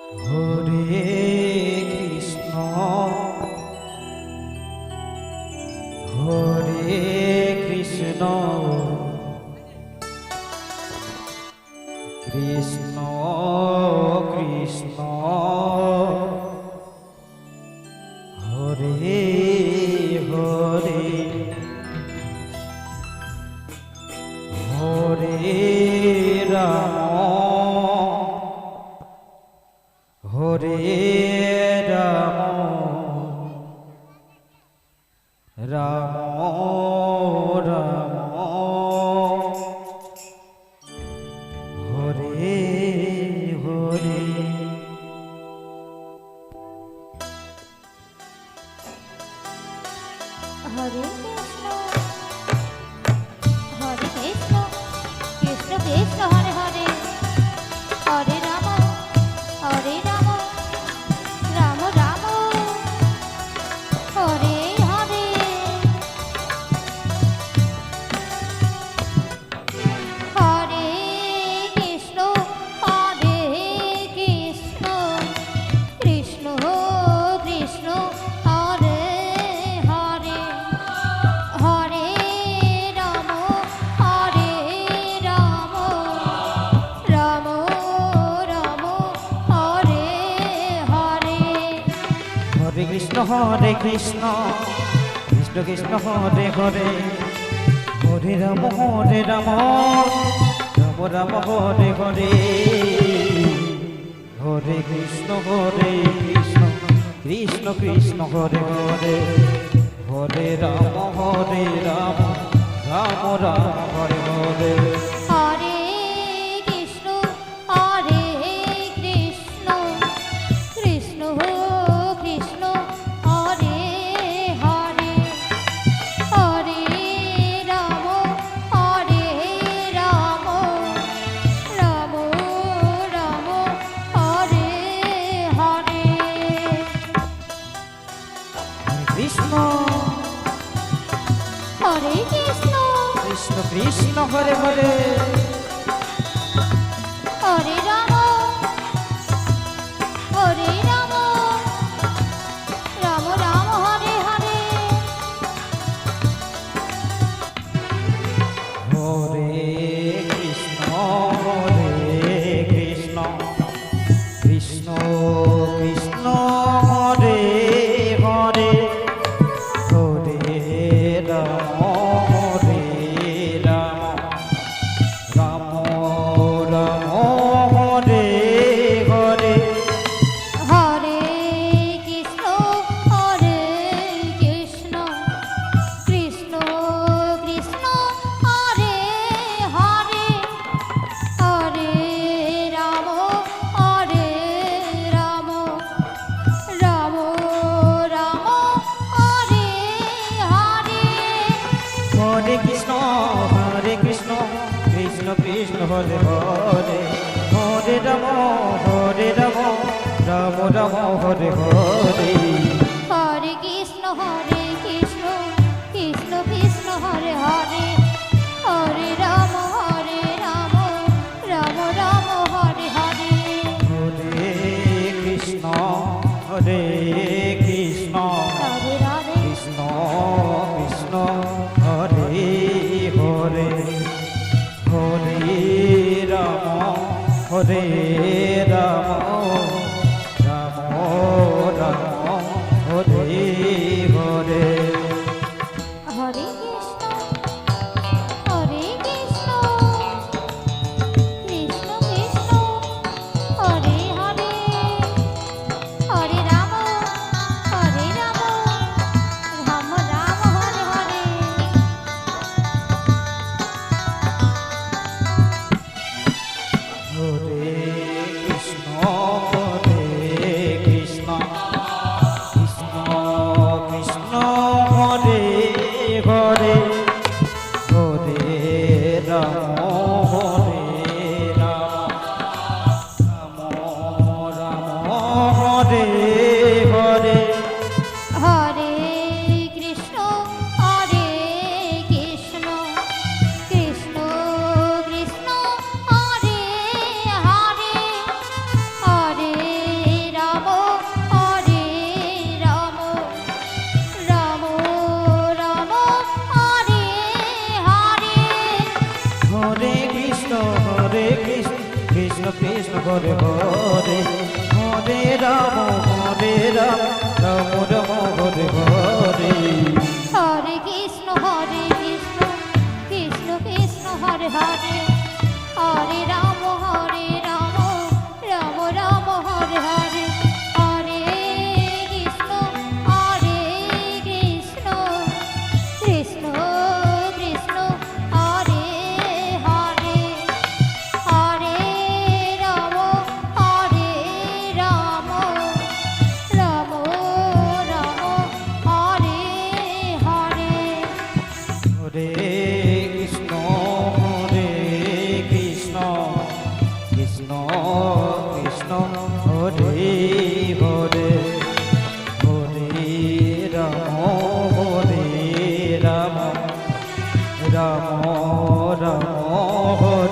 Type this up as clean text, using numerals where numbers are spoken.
Hare Krishna Hare Krishna Krishna Krishna Hare Hare Hare Ram Hare Ram Ram Ram Hare Hare. Hare Krishna Hare Krishna Krishna Krishna Hare Hare Hare Ram Ram Ram Hare Hare. Hare Krishna Krishna Krishna Hare Hare Hare Ram Ram Ram Hare Hare. Hare Krishna Krishna Krishna Hare Hare Hare Ram Ram Ram Hare Hare Hare Krishna Krishna Krishna Hare Hare Hare Ram Ram Ram Hare Hare. Hare Krishna Krishna Krishna Hare Hare Hare Ram Ram Ram Hare Hare. Krishna Hare Krishna Krishna Hare Hare Hare Ram Ram Ram Hare Hare. Hare Krishna Krishna Krishna Hare Hare Hare Ram Ram Ram Hare Hare. Hare Krishna Krishna Krishna Hare Hare Hare Ram Ram Ram Hare Hare. Hare Krishna Krishna Krishna Hare Hare Hare Ram Ram Hare Hare. Hare Krishna Krishna Krishna Hare Hare Hare Ram Ram Ram Hare Hare. Hare Krishna Krishna Radhe Radhe Krishna Hare Hare Hare Ram Ram Ram Hare Hare Hare Ram Ram Ram Hare Hare Hare Krishna Krishna Krishna Hare Hare Hare Ram Ram Ram Hare Hare Hare Krishna Krishna Krishna Hare Hare Hare Ram Ram Ram Hare Hare Hare Krishna Krishna Krishna Hare Hare Hare Ram Ram Ram Hare